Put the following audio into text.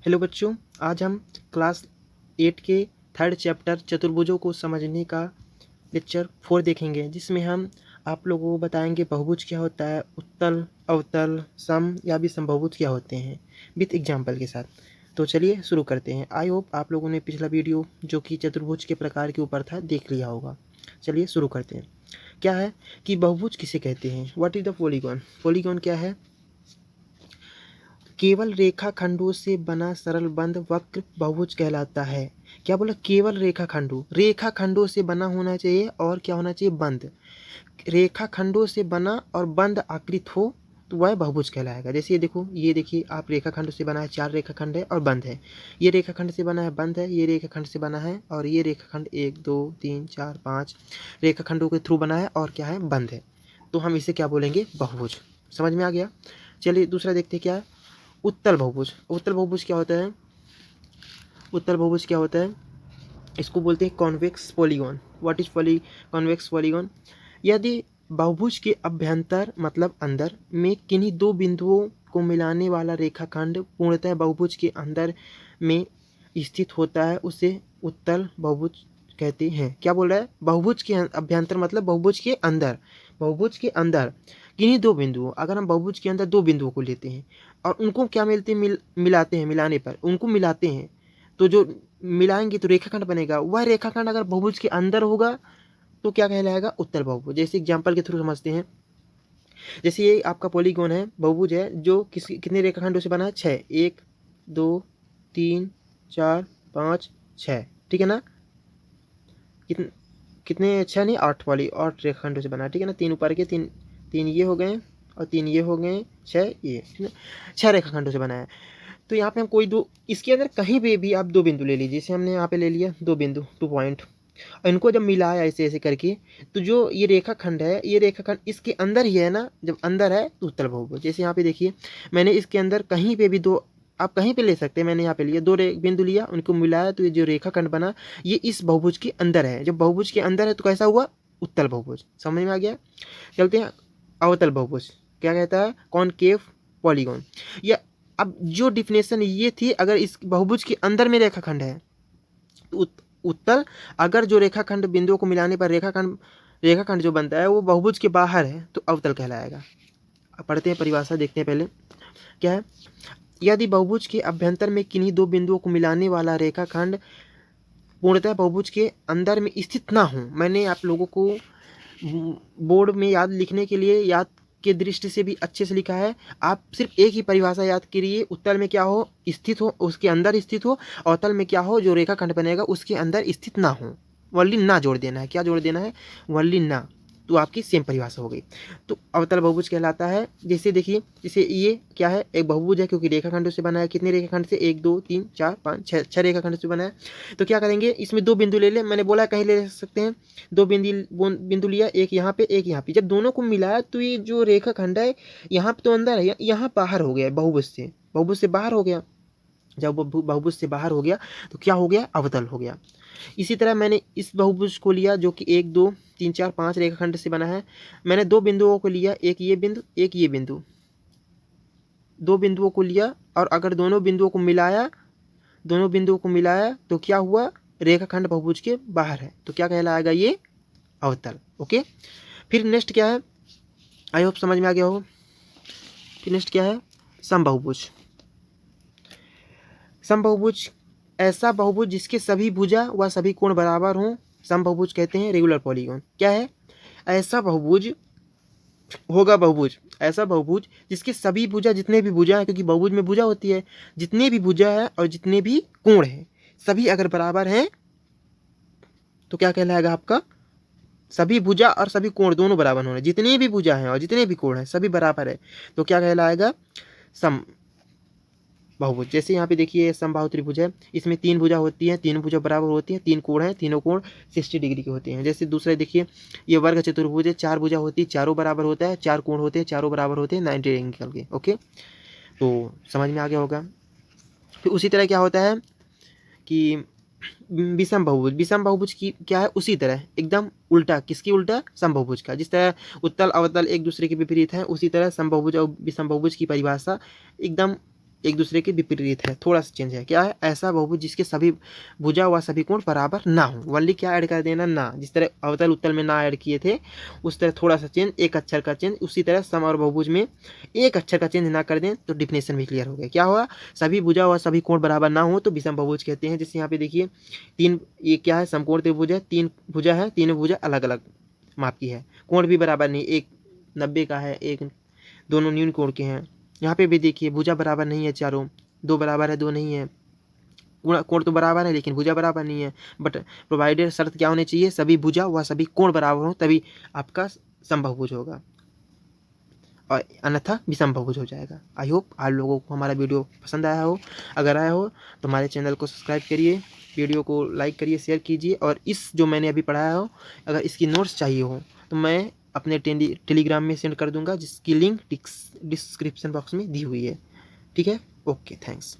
Hello बच्चों, आज हम क्लास 8 के थर्ड चैप्टर चतुर्भुजों को समझने का लेक्चर 4 देखेंगे, जिसमें हम आप लोगों को बताएंगे बहुभुज क्या होता है, उत्तल, अवतल, सम या भी समबहुभुज क्या होते हैं विथ एग्जाम्पल के साथ। तो चलिए शुरू करते हैं। आई होप आप लोगों ने पिछला वीडियो जो कि चतुर्भुज के प्रकार के ऊपर था देख लिया होगा। चलिए शुरू करते हैं। क्या है कि बहुभुज किसे कहते हैं? What is the polygon? Polygon क्या है? केवल रेखाखंडों से बना सरल बंद वक्र बहुभुज कहलाता है। क्या बोला? केवल रेखाखंडों से बना होना चाहिए और क्या होना चाहिए? बंद। रेखाखंडों से बना और बंद आकृत हो तो वह बहुभुज कहलाएगा। जैसे ये देखो, ये देखिए आप, रेखाखंड से बना है, 4 रेखाखंड है और बंद है। ये रेखाखंड से बना है, बंद है। ये रेखाखंड से बना है और ये रेखाखंड 1 2 3 4 5 रेखाखंडों के थ्रू बना है और क्या है? बंद है। तो हम इसे क्या बोलेंगे? बहुभुज। समझ में आ गया? चलिए दूसरा देखते क्या है। उत्तल बहुभुज। उत्तल बहुभुज क्या होता है? उत्तल बहुभुज क्या होता है? इसको बोलते हैं convex polygon. What is convex polygon? यदि बहुभुज के अभ्यंतर मतलब अंदर में किन्हीं दो बिंदुओं को मिलाने वाला रेखाखंड पूर्णतः बहुभुज के अंदर में स्थित होता है, उसे उत्तल बहुभुज कहते हैं। क्या बोल रहा है? बहुभुज के अभ्यंतर मतलब बहुभुज के अंदर। बहुभुज के अंदर किन्हीं दो बिंदुओं, अगर हम बहुभुज के अंदर दो बिंदुओं को लेते हैं और उनको क्या मिलाते हैं, मिलाने पर उनको मिलाते हैं, तो जो मिलाएंगे तो रेखाखंड बनेगा। वह रेखाखंड अगर बहुभुज के अंदर होगा तो क्या कहलाएगा? उत्तल बहुभुज। जैसे एग्जांपल के थ्रू समझते हैं। जैसे ये आपका पॉलीगॉन है, बहुभुज है, जो कितने रेखाखंडों से बना है? 6। 1 2 3 4 5 6। ठीक है ना? कितने? 6 नहीं, 8 वाली 8 रेखाखंडों से बना है। ठीक है ना? 3 ऊपर के, 3 ये हो गए और 3 ये हो गए, 6 ये। ठीक है? 6 रेखाखंडों से बना है। तो यहाँ पे हम कोई दो, इसके अंदर कहीं पे भी आप दो बिंदु ले लीजिए। जैसे हमने यहाँ पे ले लिया दो बिंदु, 2 पॉइंट, और इनको जब मिलाया ऐसे ऐसे करके, तो जो ये रेखाखंड है, ये रेखाखंड इसके अंदर ही है ना। जब अंदर है तो उत्तल बहुभुज। जैसे यहाँ पे देखिए, मैंने इसके अंदर कहीं पे भी दो, आप कहीं पे ले सकते हैं, मैंने यहाँ पे लिया दो बिंदु लिया, उनको मिलाया, तो ये जो रेखाखंड बना ये इस बहुभुज के अंदर है। जब बहुभुज के अंदर है तो कैसा हुआ? उत्तल बहुभुज। समझ में आ गया? चलते हैं अवतल बहुभुज। क्या कहता है? Concave polygon. या अब जो डिफिनेशन ये थी, अगर इस बहुभुज के अंदर में रेखाखंड है तो उत्तल। अगर जो रेखाखंड बिंदुओं को मिलाने पर रेखाखंड जो बनता है वो बहुभुज के बाहर है तो अवतल कहलाएगा। अब पढ़ते हैं परिभाषा, देखते हैं पहले क्या है। यदि बहुभुज के अभ्यंतर में किन्हीं दो बिंदुओं को मिलाने वाला रेखाखंड पूर्णतः बहुभुज के अंदर में स्थित ना हो। मैंने आप लोगों को बोर्ड में याद लिखने के लिए, याद के दृष्टि से भी अच्छे से लिखा है। आप सिर्फ एक ही परिभाषा याद करिए। उत्तल में क्या हो? स्थित हो, उसके अंदर स्थित हो। अवतल में क्या हो? जो रेखाखंड बनेगा उसके अंदर स्थित ना हो। वल्ली ना जोड़ देना है। क्या जोड़ देना है? वल्ली ना। तो आपकी सेम परिभाषा हो गई। तो अवतल बहुभुज कहलाता है। जैसे देखिए, जैसे ये क्या है? एक बहुभुज है, क्योंकि रेखाखंडों से बना है। कितने रेखाखंड से? 1 2 3 4 5 6 रेखाखंड से बना है। तो क्या करेंगे? इसमें दो बिंदु ले लें। मैंने बोला कहीं ले सकते हैं। दो बिंदु लिया, एक यहाँ पे एक यहाँ पे। जब दोनों को मिलाया तो ये जो रेखाखंड है यहाँ पे तो अंदर है, यहाँ बाहर हो गया बहुभुज से बाहर हो गया। जब बहुभुज से बाहर हो गया तो क्या हो गया? अवतल हो गया। इसी तरह मैंने इस बहुभुज को लिया जो कि 1 2 3 4 5 रेखाखंड से बना है। मैंने दो बिंदुओं को लिया, एक ये बिंदु एक ये बिंदु, दो बिंदुओं को लिया और अगर दोनों बिंदुओं को मिलाया तो क्या हुआ? रेखाखंड बहुभुज के बाहर है तो क्या कहलाएगा? ये अवतल। ओके। फिर नेक्स्ट क्या है? आई होप समझ में आ गया हो। फिर नेक्स्ट क्या है? समबाहुभुज। समबाहुभुज ऐसा बहुभुज जिसके सभी भुजा व सभी कोण बराबर हों, समबाहुभुज कहते हैं। रेगुलर पॉलीगॉन क्या है? ऐसा बहुभुज होगा, बहुभुज ऐसा बहुभुज जिसके सभी भुजा, जितने भी भुजा है, क्योंकि बहुभुज में भुजा होती है, जितने भी भुजा है और जितने भी कोण है सभी अगर बराबर हैं तो क्या कहलाएगा आपका? सभी भुजा और सभी कोण दोनों बराबर होने, जितने भी भुजा हैं और जितने भी कोण हैं सभी बराबर है तो क्या कहलाएगा? सम बहुभुज। जैसे यहाँ पे देखिए समबाहु त्रिभुज है, इसमें 3 भुजा होती हैं, 3 भुजा बराबर होती हैं, 3 कोण हैं, तीनों कोण 60 डिग्री के होते हैं। जैसे दूसरा देखिए, ये वर्ग चतुर्भुज है, 4 भुजा होती है, चारों बराबर होता है, 4 कोण होते हैं, चारों बराबर होते हैं 90 एंगल के। ओके, तो समझ में आ गया होगा। फिर उसी तरह क्या होता है कि विषम बहुभुज की क्या है? उसी तरह एकदम उल्टा। किसकी उल्टा? समबाहुभुज का। जिस तरह उत्तल अवतल एक दूसरे के विपरीत हैं, उसी तरह समबाहुभुज और विषम बहुभुज की परिभाषा एकदम एक दूसरे के विपरीत है, थोड़ा सा चेंज है। क्या है? ऐसा बहुभुज जिसके सभी भुजा व सभी कोण बराबर ना हो। वनली क्या ऐड कर देना? ना। जिस तरह अवतल उत्तल में ना ऐड किए थे उस तरह थोड़ा सा चेंज, एक अक्षर का चेंज। उसी तरह सम और बहुभुज में एक अक्षर का चेंज ना कर दें तो डिफिनेशन भी क्लियर हो गया। क्या हुआ? सभी भुजा व सभी कोण बराबर ना हो तो विषम बहुभुज कहते हैं। जैसे यहाँ पे देखिए तीन, ये क्या है? समकोण त्रिभुज है, तीन भुजा है, तीनों भुजा अलग अलग माप की है, कोण भी बराबर नहीं, एक 90 का है, एक दोनों न्यून कोण के हैं। यहाँ पे भी देखिए भुजा बराबर नहीं है चारों, दो बराबर है, दो नहीं है। कोण तो बराबर है लेकिन भुजा बराबर नहीं है। बट प्रोवाइडेड शर्त क्या होनी चाहिए? सभी भुजा व सभी कोण बराबर हो तभी आपका समबहुभुज होगा, और अन्यथा विषम बहुभुज हो जाएगा। आई होप आप लोगों को हमारा वीडियो पसंद आया हो। अगर आया हो तो हमारे चैनल को सब्सक्राइब करिए, वीडियो को लाइक करिए, शेयर कीजिए। और इस जो मैंने अभी पढ़ाया हो, अगर इसकी नोट्स चाहिए हो तो मैं अपने टेलीग्राम में सेंड कर दूंगा, जिसकी लिंक डिस्क्रिप्शन बॉक्स में दी हुई है। ठीक है, ओके, थैंक्स।